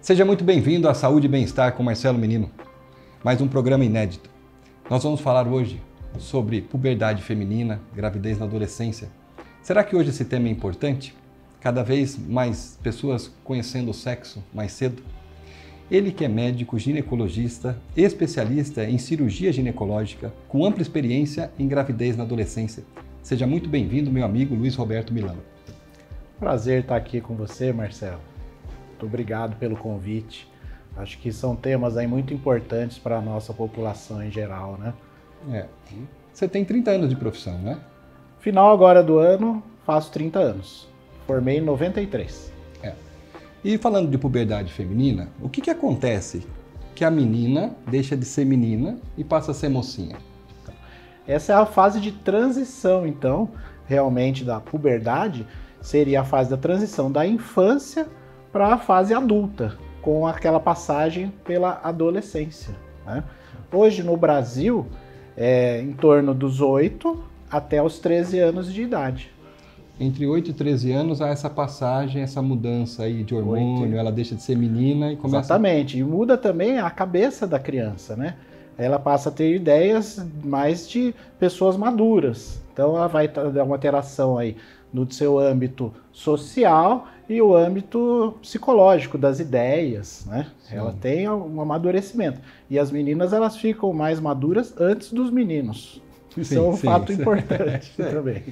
Seja muito bem-vindo à Saúde e Bem-Estar com Marcelo Menino. Mais um programa inédito. Nós vamos falar hoje sobre puberdade feminina, gravidez na adolescência. Será que hoje esse tema é importante? Cada vez mais pessoas conhecendo o sexo mais cedo? Ele que é médico, ginecologista, especialista em cirurgia ginecológica, com ampla experiência em gravidez na adolescência. Seja muito bem-vindo, meu amigo Luiz Roberto Milano. Prazer estar aqui com você, Marcelo. Muito obrigado pelo convite. Acho que são temas aí muito importantes para a nossa população em geral, né? Você tem 30 anos de profissão, né? Final agora do ano, faço 30 anos. Formei em 93. E falando de puberdade feminina, o que acontece que a menina deixa de ser menina e passa a ser mocinha? Essa é a fase de transição, então, realmente da puberdade, seria a fase da transição da infância para a fase adulta, com aquela passagem pela adolescência, né? Hoje no Brasil, em torno dos 8 até os 13 anos de idade. Entre 8 e 13 anos há essa passagem, essa mudança aí de hormônio, ela deixa de ser menina e começa... Exatamente, e muda também a cabeça da criança, né? Ela passa a ter ideias mais de pessoas maduras. Então ela vai dar uma alteração aí no seu âmbito social e o âmbito psicológico das ideias, né? Sim. Ela tem um amadurecimento. E as meninas, elas ficam mais maduras antes dos meninos. Isso é um fato importante também.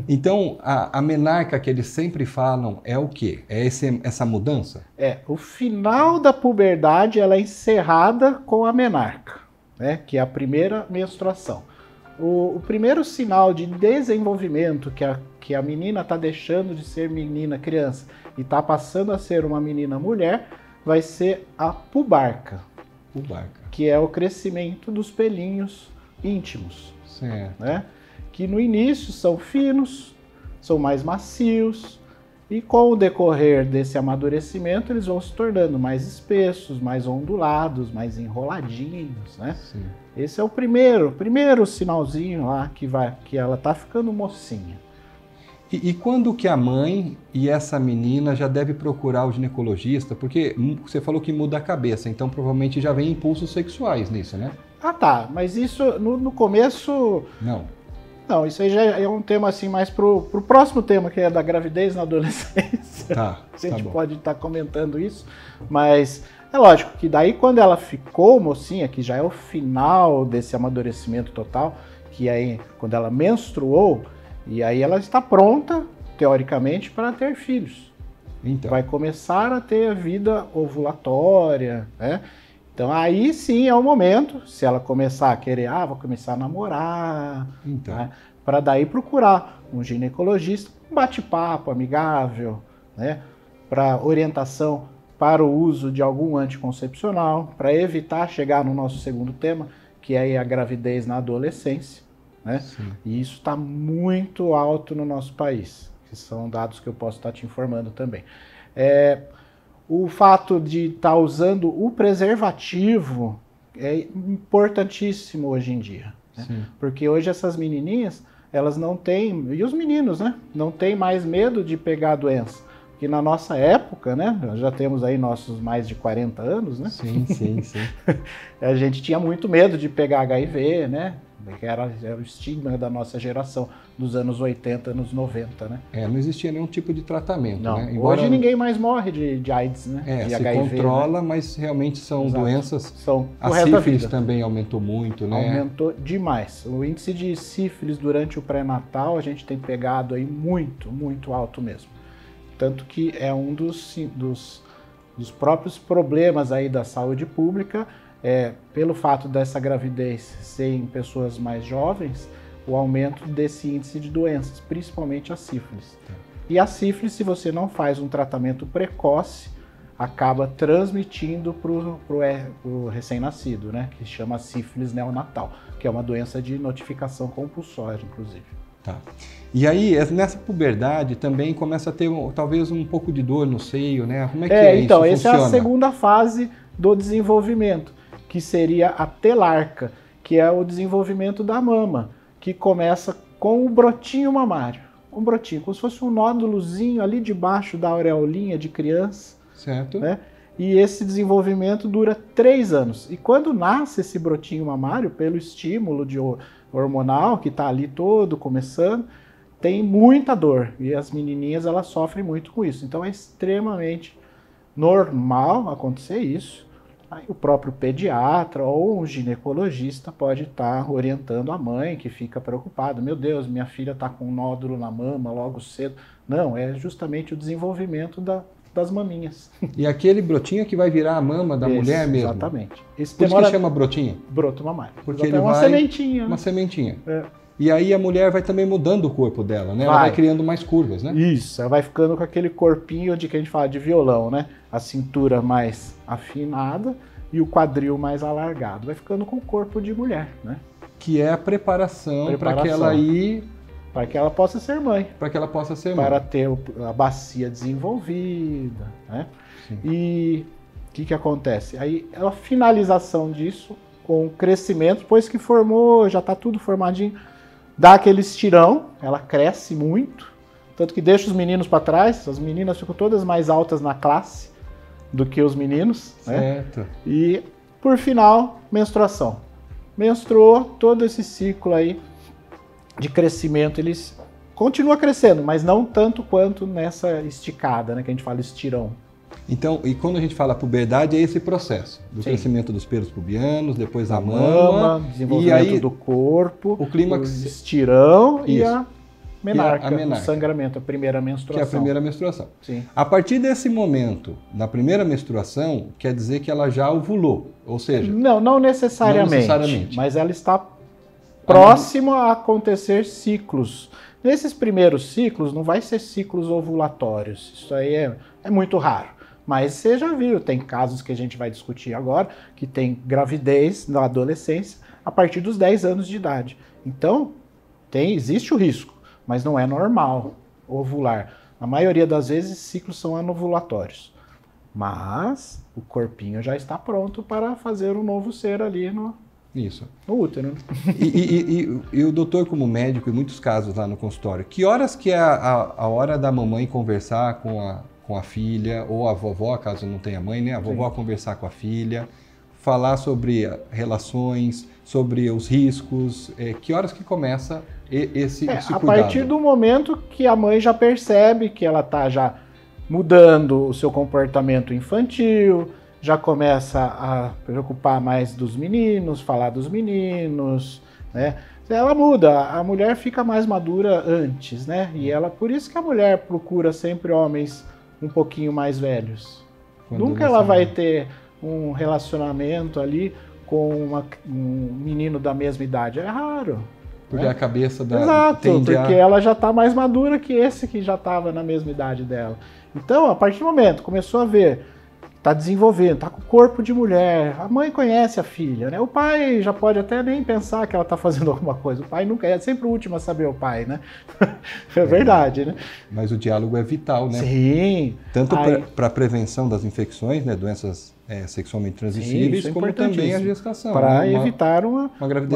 Então, a menarca que eles sempre falam é o quê? É essa mudança? O final da puberdade, ela é encerrada com a menarca, né? Que é a primeira menstruação. O primeiro sinal de desenvolvimento que a menina está deixando de ser menina criança e está passando a ser uma menina mulher vai ser a pubarca. Que é o crescimento dos pelinhos íntimos. Certo. Né? Que no início são finos, são mais macios, e com o decorrer desse amadurecimento eles vão se tornando mais espessos, mais ondulados, mais enroladinhos, né? Sim. Esse é o primeiro sinalzinho lá que ela tá ficando mocinha. E quando que a mãe e essa menina já deve procurar o ginecologista? Porque você falou que muda a cabeça, então provavelmente já vem impulsos sexuais nisso, né? Ah, tá, mas isso no começo... Não, isso aí já é um tema assim mais pro próximo tema, que é da gravidez na adolescência. Tá, a gente pode estar comentando isso, mas é lógico que daí quando ela ficou mocinha, que já é o final desse amadurecimento total, que aí quando ela menstruou, e aí ela está pronta, teoricamente, para ter filhos. Então. Vai começar a ter a vida ovulatória, né? Então aí sim é o momento, se ela começar a querer, vou começar a namorar, então. Né? Para daí procurar um ginecologista, um bate-papo amigável, né? Para orientação para o uso de algum anticoncepcional, para evitar chegar no nosso segundo tema, que é a gravidez na adolescência, né? Sim. E isso está muito alto no nosso país, que são dados que eu posso estar te informando também. O fato de estar usando o preservativo é importantíssimo hoje em dia, né? Porque hoje essas menininhas, elas não têm, e os meninos, né? Não têm mais medo de pegar a doença. Porque na nossa época, né? Nós já temos aí nossos mais de 40 anos, né? Sim. A gente tinha muito medo de pegar HIV, né? Que era o estigma da nossa geração, dos anos 80, anos 90, né? Não existia nenhum tipo de tratamento, não, né? Embora... Hoje ninguém mais morre de AIDS, né? De se HIV, controla, né? Mas realmente são Exato. Doenças... A sífilis também aumentou muito, né? Aumentou demais. O índice de sífilis durante o pré-natal a gente tem pegado aí muito, muito alto mesmo. Tanto que é um dos próprios problemas aí da saúde pública, pelo fato dessa gravidez ser em pessoas mais jovens, o aumento desse índice de doenças, principalmente a sífilis. E a sífilis, se você não faz um tratamento precoce, acaba transmitindo para o recém-nascido, né? Que chama sífilis neonatal, que é uma doença de notificação compulsória, inclusive. Tá. E aí, nessa puberdade também começa a ter talvez um pouco de dor no seio, né? Como é que então, isso funciona? Essa é a segunda fase do desenvolvimento, que seria a telarca, que é o desenvolvimento da mama, que começa com o brotinho mamário. Um brotinho, como se fosse um nódulozinho ali debaixo da aureolinha de criança. Certo. Né? e esse desenvolvimento dura 3 anos. E quando nasce esse brotinho mamário, pelo estímulo hormonal que está ali todo começando, tem muita dor. E as menininhas, elas sofrem muito com isso. Então é extremamente normal acontecer isso. Aí o próprio pediatra ou um ginecologista pode estar orientando a mãe que fica preocupada. Meu Deus, minha filha está com um nódulo na mama logo cedo. Não, é justamente o desenvolvimento das maminhas. E aquele brotinho é que vai virar a mama da mulher mesmo? Exatamente. Por isso que chama brotinho? Broto mamário. Porque ele é uma sementinha. Né? Uma sementinha. É. E aí a mulher vai também mudando o corpo dela, né? Ela vai criando mais curvas, né? Isso, ela vai ficando com aquele corpinho de que a gente fala de violão, né? A cintura mais afinada e o quadril mais alargado. Vai ficando com o corpo de mulher, né? Que é a preparação. Para que ela para que ela possa ser mãe. Para que ela possa ser mãe. Para ter a bacia desenvolvida, né? Sim. E o que acontece? Aí a finalização disso, com o crescimento, depois que formou, já está tudo formadinho, dá aquele estirão, ela cresce muito, tanto que deixa os meninos para trás, as meninas ficam todas mais altas na classe do que os meninos, certo. Né? E, por final, menstruação. Menstruou, todo esse ciclo aí de crescimento, eles continua crescendo, mas não tanto quanto nessa esticada, né, que a gente fala estirão. Então, e quando a gente fala puberdade, é esse processo do crescimento dos pelos pubianos, depois a mama, desenvolvimento do corpo, o clímax, o estirão e a menarca, o sangramento, a primeira menstruação. Que é a primeira menstruação. Sim. A partir desse momento, na primeira menstruação, quer dizer que ela já ovulou, ou seja... Não necessariamente, mas ela está próxima a acontecer ciclos. Nesses primeiros ciclos, não vai ser ciclos ovulatórios, isso aí é muito raro. Mas você já viu, tem casos que a gente vai discutir agora, que tem gravidez na adolescência a partir dos 10 anos de idade. Então, existe o risco, mas não é normal ovular. Na maioria das vezes, ciclos são anovulatórios. Mas o corpinho já está pronto para fazer um novo ser ali no útero. E o doutor, como médico, em muitos casos lá no consultório, que horas que é a hora da mamãe conversar com a filha, ou a vovó, caso não tenha mãe, né? A vovó conversar com a filha, falar sobre relações, sobre os riscos, que horas que começa esse cuidado? A partir do momento que a mãe já percebe que ela está já mudando o seu comportamento infantil, já começa a preocupar mais dos meninos, falar dos meninos, né? Ela muda, a mulher fica mais madura antes, né? E por isso que a mulher procura sempre homens um pouquinho mais velhos. Nunca ela vai ter um relacionamento ali com um menino da mesma idade. É raro. Porque a cabeça da... Exato, porque ela já está mais madura que esse que já estava na mesma idade dela. Então, a partir do momento, começou a ver, está desenvolvendo, está com o corpo de mulher, a mãe conhece a filha, né? O pai já pode até nem pensar que ela está fazendo alguma coisa. O pai nunca é sempre o último a saber, o pai, né? É verdade, né? Mas o diálogo é vital, né? Sim. Tanto para a prevenção das infecções, né? Doenças sexualmente transmissíveis, como também a gestação. Para evitar uma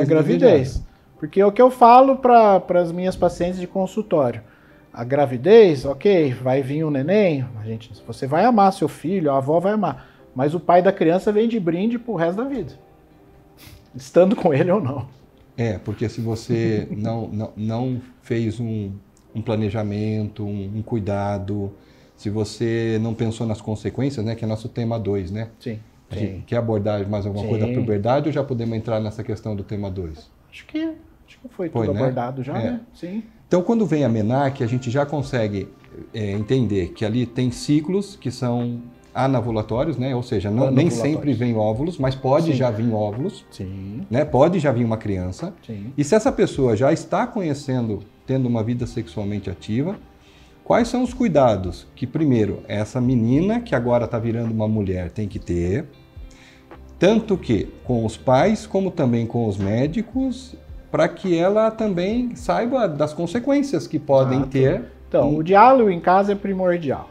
gravidez. Porque é o que eu falo para as minhas pacientes de consultório. A gravidez, ok, vai vir um neném, você vai amar seu filho, a avó vai amar, mas o pai da criança vem de brinde pro resto da vida, estando com ele ou não. Porque se você não fez um planejamento, um cuidado, se você não pensou nas consequências, né, que é nosso tema 2, né? Sim. Quer abordar mais alguma coisa da puberdade ou já podemos entrar nessa questão do tema 2? Acho que foi tudo abordado já, né? Sim. Então, quando vem a menarque, a gente já consegue entender que ali tem ciclos que são anovulatórios, né? Ou seja, nem sempre vem óvulos, mas pode já vir óvulos, né? Pode já vir uma criança. Sim. E se essa pessoa já está conhecendo, tendo uma vida sexualmente ativa, quais são os cuidados que, primeiro, essa menina que agora está virando uma mulher tem que ter, tanto que com os pais, como também com os médicos, para que ela também saiba das consequências que podem ter. Então, o diálogo em casa é primordial,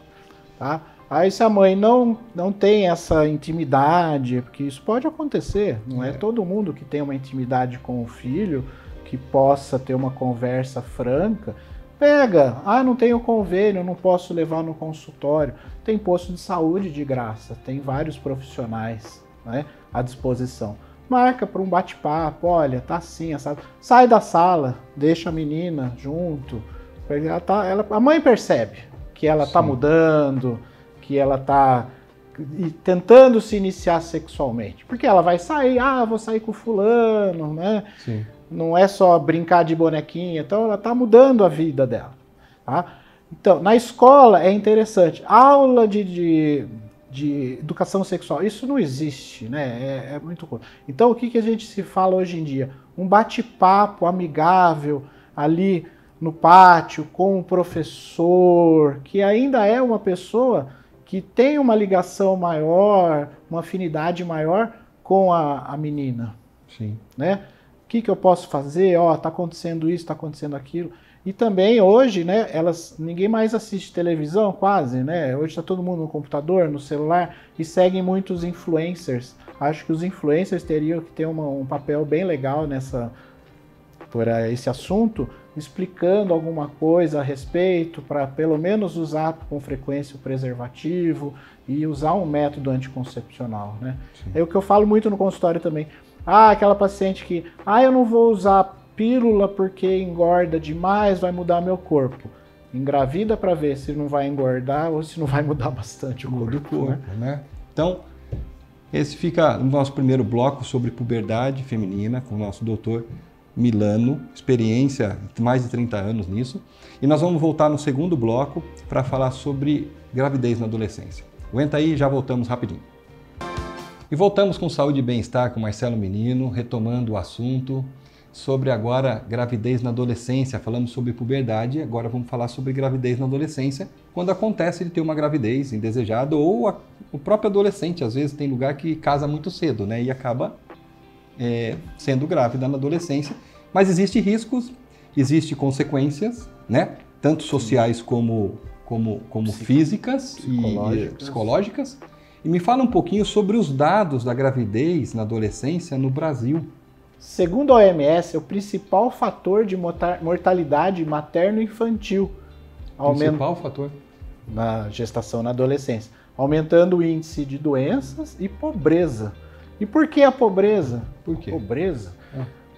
tá? Aí se a mãe não tem essa intimidade, porque isso pode acontecer, não é todo mundo que tem uma intimidade com o filho, que possa ter uma conversa franca, Pega, não tenho convênio, não posso levar no consultório. Tem posto de saúde de graça, tem vários profissionais, né, à disposição. Marca para um bate-papo, olha, tá assim, sabe? Sai da sala, deixa a menina junto. A mãe percebe que ela está mudando, que ela está tentando se iniciar sexualmente. Porque ela vai sair, vou sair com fulano, né? Sim. Não é só brincar de bonequinha, então ela está mudando a vida dela. Tá? Então, na escola é interessante. Aula de educação sexual, isso não existe, né? É muito coisa. Então, o que a gente se fala hoje em dia? Um bate-papo amigável ali no pátio com o professor, que ainda é uma pessoa que tem uma ligação maior, uma afinidade maior com a menina. Sim. Né? O que eu posso fazer? Tá acontecendo isso, tá acontecendo aquilo. E também hoje, né, ninguém mais assiste televisão quase, né? Hoje está todo mundo no computador, no celular, e seguem muitos influencers. Acho que os influencers teriam que ter um papel bem legal por esse assunto, explicando alguma coisa a respeito, para pelo menos usar com frequência o preservativo e usar um método anticoncepcional, né? É o que eu falo muito no consultório também. Aquela paciente que, eu não vou usar pílula porque engorda demais, vai mudar meu corpo. Engravida para ver se não vai engordar ou se não vai mudar bastante o corpo. Né? Então, esse fica no nosso primeiro bloco sobre puberdade feminina, com o nosso doutor Milano, experiência de mais de 30 anos nisso. E nós vamos voltar no segundo bloco para falar sobre gravidez na adolescência. Aguenta aí, já voltamos rapidinho. E voltamos com Saúde e Bem-Estar com Marcelo Menino, retomando o assunto sobre agora gravidez na adolescência. Falamos sobre puberdade, agora vamos falar sobre gravidez na adolescência, quando acontece de ter uma gravidez indesejada ou o próprio adolescente, às vezes tem lugar que casa muito cedo, né, e acaba sendo grávida na adolescência. Mas existem riscos, existem consequências, né, tanto sociais como físicas e psicológicas. E me fala um pouquinho sobre os dados da gravidez na adolescência no Brasil. Segundo a OMS, é o principal fator de mortalidade materno-infantil. Principal fator? Na gestação na adolescência. Aumentando o índice de doenças e pobreza. E por que a pobreza? Por quê? Pobreza?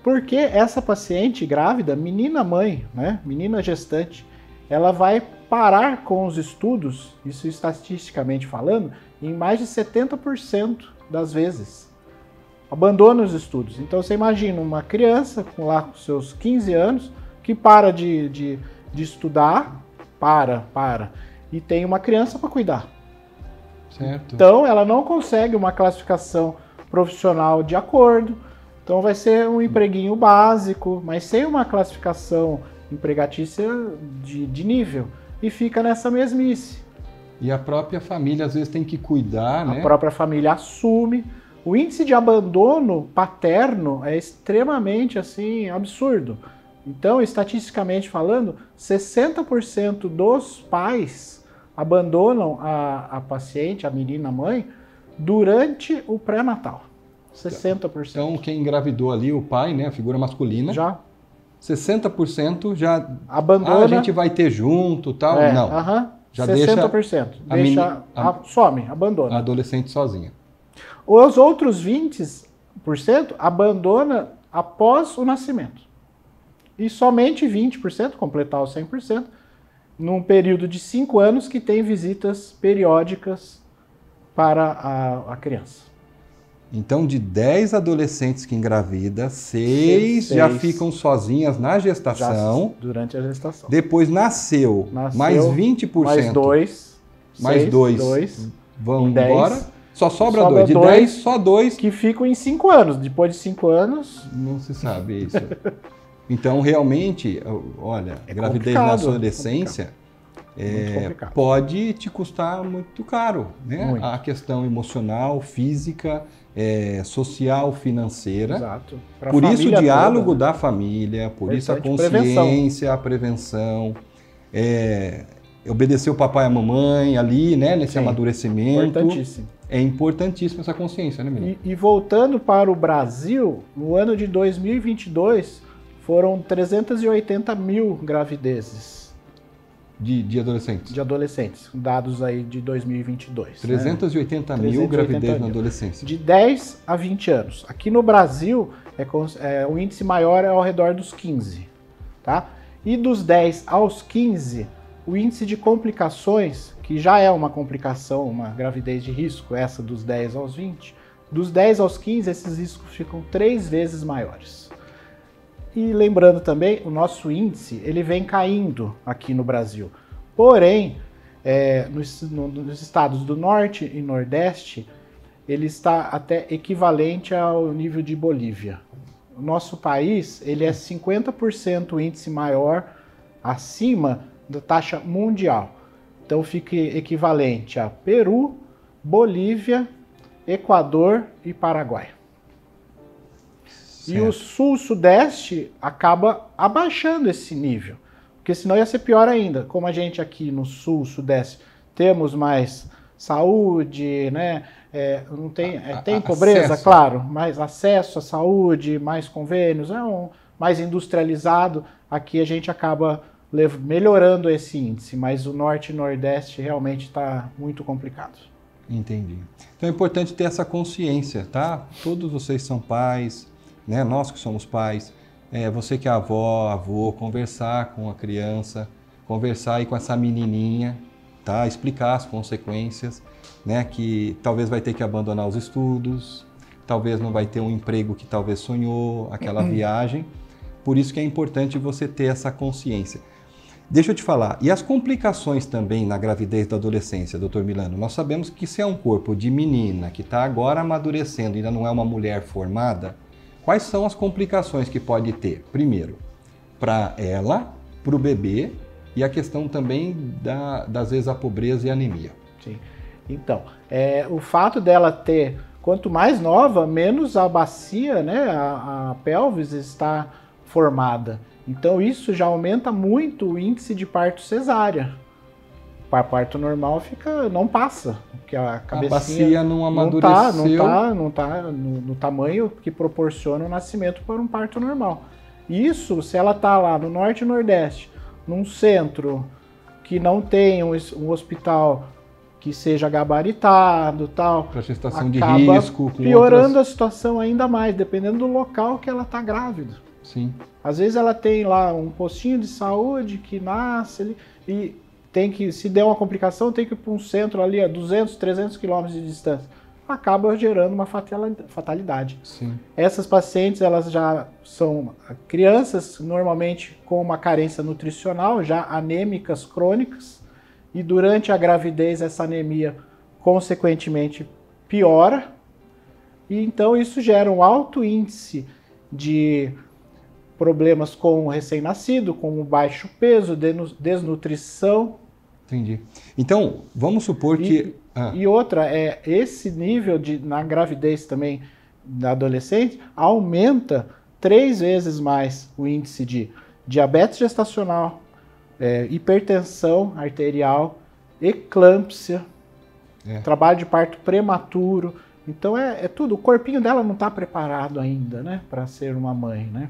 Porque essa paciente grávida, menina mãe, né, menina gestante, ela vai parar com os estudos, isso estatisticamente falando, em mais de 70% das vezes. Abandona os estudos. Então você imagina uma criança com seus 15 anos que para de estudar, e tem uma criança para cuidar. Certo. Então ela não consegue uma classificação profissional de acordo, então vai ser um empreguinho básico, mas sem uma classificação empregatícia de nível, e fica nessa mesmice. E a própria família às vezes tem que cuidar, né? A própria família assume. O índice de abandono paterno é extremamente assim absurdo. Então, estatisticamente falando, 60% dos pais abandonam a paciente, a menina, a mãe, durante o pré-natal. 60%. Então, quem engravidou ali, o pai, né, a figura masculina, já 60% já abandona. A gente vai ter junto, tal. Não. Já 60%. Some, abandona. A adolescente sozinha. Os outros 20% abandona após o nascimento. E somente 20%, completar os 100%, num período de 5 anos que tem visitas periódicas para a criança. Então, de 10 adolescentes que engravidam, 6 já ficam sozinhas na gestação. Durante a gestação. Depois nasceu mais 20%. Mais 2 vão embora. Só sobra 2. De 10, 10, só 2. Que ficam em 5 anos. Depois de 5 anos... Não se sabe isso. Então, realmente, olha, a gravidez na adolescência pode te custar muito caro, né? Muito. A questão emocional, física, social, financeira. Exato. Por isso o diálogo da família, por isso a consciência, a prevenção, obedecer o papai e a mamãe ali, né, nesse amadurecimento. Importantíssimo. É importantíssimo essa consciência, né, menino? E voltando para o Brasil, no ano de 2022, foram 380 mil gravidezes de adolescentes? De adolescentes, dados aí de 2022. 380 mil gravidez na adolescência. De 10 a 20 anos. Aqui no Brasil, o índice maior é ao redor dos 15. Tá? E dos 10 aos 15, o índice de complicações, que já é uma complicação, uma gravidez de risco, essa dos 10 aos 20, dos 10 aos 15, esses riscos ficam 3 vezes maiores. E lembrando também, o nosso índice ele vem caindo aqui no Brasil. Porém, nos estados do Norte e Nordeste, ele está até equivalente ao nível de Bolívia. O nosso país ele é 50% o índice maior acima da taxa mundial. Então fica equivalente a Peru, Bolívia, Equador e Paraguai. Certo. E o Sul-Sudeste acaba abaixando esse nível, porque senão ia ser pior ainda. Como a gente aqui no Sul-Sudeste temos mais saúde, né? Tem pobreza, acesso. Claro, mais acesso à saúde, mais convênios, mais industrializado. Aqui a gente acaba melhorando esse índice, mas o Norte e Nordeste realmente está muito complicado. Entendi. Então é importante ter essa consciência, tá? Todos vocês são pais, né? Nós que somos pais, você que é avô, conversar com a criança, conversar aí com essa menininha, tá? Explicar as consequências, né? Que talvez vai ter que abandonar os estudos, talvez não vai ter um emprego que talvez sonhou, aquela viagem. Por isso que é importante você ter essa consciência. Deixa eu te falar, e as complicações também na gravidez da adolescência, doutor Milano? Nós sabemos que se é um corpo de menina que está agora amadurecendo, ainda não é uma mulher formada, quais são as complicações que pode ter? Primeiro, para ela, para o bebê, e a questão também das vezes a pobreza e a anemia. Sim. Então, o fato dela ter, quanto mais nova, menos a bacia, né, a pelvis está formada. Então isso já aumenta muito o índice de parto cesárea. Para parto normal não passa, porque a cabecinha bacia não amadureceu. Não tá no tamanho que proporciona o nascimento para um parto normal. Isso, se ela está lá no Norte e Nordeste, num centro que não tem um hospital que seja gabaritado, tal, para gestação de risco, piorando a situação ainda mais, dependendo do local que ela está grávida. Sim. Às vezes ela tem lá um postinho de saúde que nasce ali, e tem que, se der uma complicação, tem que ir para um centro ali a 200, 300 quilômetros de distância. Acaba gerando uma fatalidade. Sim. Essas pacientes, elas já são crianças, normalmente com uma carência nutricional, já anêmicas crônicas, e durante a gravidez essa anemia, consequentemente, piora, e então isso gera um alto índice de problemas com o recém-nascido, com o baixo peso, desnutrição. Entendi. Então, vamos supor que... E outra, esse nível na gravidez também da adolescente aumenta 3 vezes mais o índice de diabetes gestacional, hipertensão arterial, eclâmpsia, trabalho de parto prematuro. Então tudo, o corpinho dela não está preparado ainda, né, para ser uma mãe, né?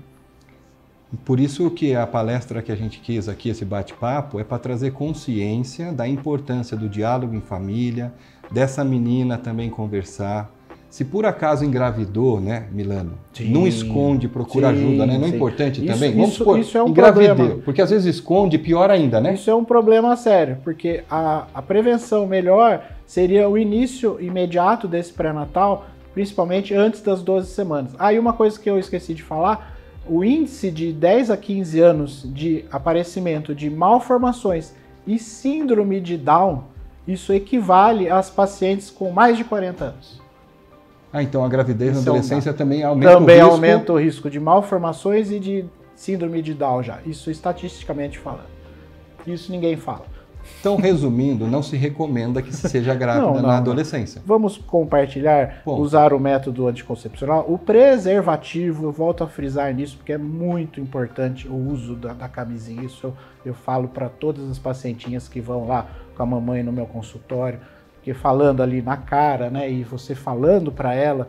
Por isso que a palestra que a gente quis aqui, esse bate-papo, é para trazer consciência da importância do diálogo em família, dessa menina também conversar. Se por acaso engravidou, né, Milano? Sim, não esconde, procura ajuda, né? Não é importante também? Vamos supor, isso é um problema. Porque às vezes esconde, pior ainda, né? Isso é um problema sério, porque a prevenção melhor seria o início imediato desse pré-natal, principalmente antes das 12 semanas. Aí uma coisa que eu esqueci de falar, o índice de 10 a 15 anos de aparecimento de malformações e síndrome de Down, isso equivale às pacientes com mais de 40 anos. Então a gravidez na adolescência também aumenta o risco? Também aumenta o risco de malformações e de síndrome de Down já, isso estatisticamente falando. Isso ninguém fala. Então, resumindo, não se recomenda que se seja grávida na adolescência. Vamos compartilhar, usar o método anticoncepcional. O preservativo, eu volto a frisar nisso, porque é muito importante o uso da camisinha. Isso eu falo para todas as pacientinhas que vão lá com a mamãe no meu consultório, porque falando ali na cara, né, e você falando para ela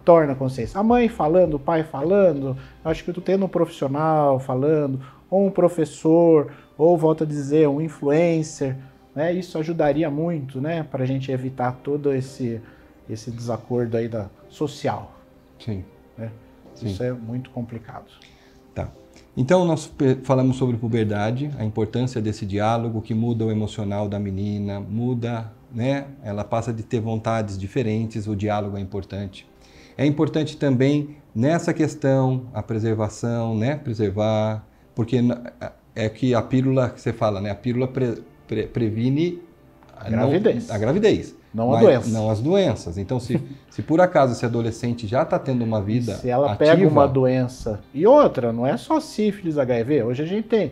torna consciência. A mãe falando, o pai falando, acho que eu tô tendo um profissional falando, ou um professor, ou, volto a dizer, um influencer, né? Isso ajudaria muito, né, para a gente evitar todo esse desacordo aí social. Sim. Né? Sim. Isso é muito complicado. Tá. Então, nós falamos sobre puberdade, a importância desse diálogo que muda o emocional da menina, muda, né? Ela passa de ter vontades diferentes, o diálogo é importante. É importante também, nessa questão, a preservação, né? Preservar, porque é que a pílula que você fala, né? A pílula previne a gravidez. Não a doença. Não as doenças. Então, se por acaso esse adolescente já está tendo uma vida se ela ativa, pega uma doença... E outra, não é só sífilis, HIV. Hoje a gente tem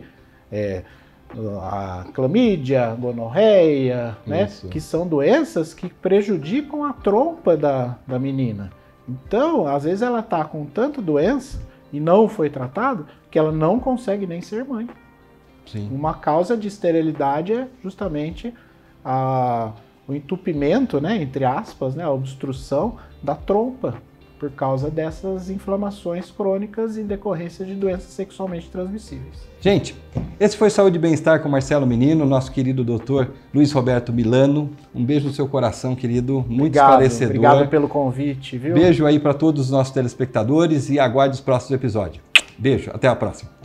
a clamídia, gonorreia, né? Que são doenças que prejudicam a trompa da menina. Então, às vezes ela está com tanta doença e não foi tratada que ela não consegue nem ser mãe. Sim. Uma causa de esterilidade é justamente o entupimento, né, entre aspas, né, a obstrução da trompa por causa dessas inflamações crônicas em decorrência de doenças sexualmente transmissíveis. Gente, esse foi Saúde e Bem-Estar com Marcelo Menino, nosso querido doutor Luiz Roberto Milano. Um beijo no seu coração, querido, muito esclarecedor. Obrigado pelo convite, viu? Beijo aí para todos os nossos telespectadores e aguarde os próximos episódios. Beijo, até a próxima.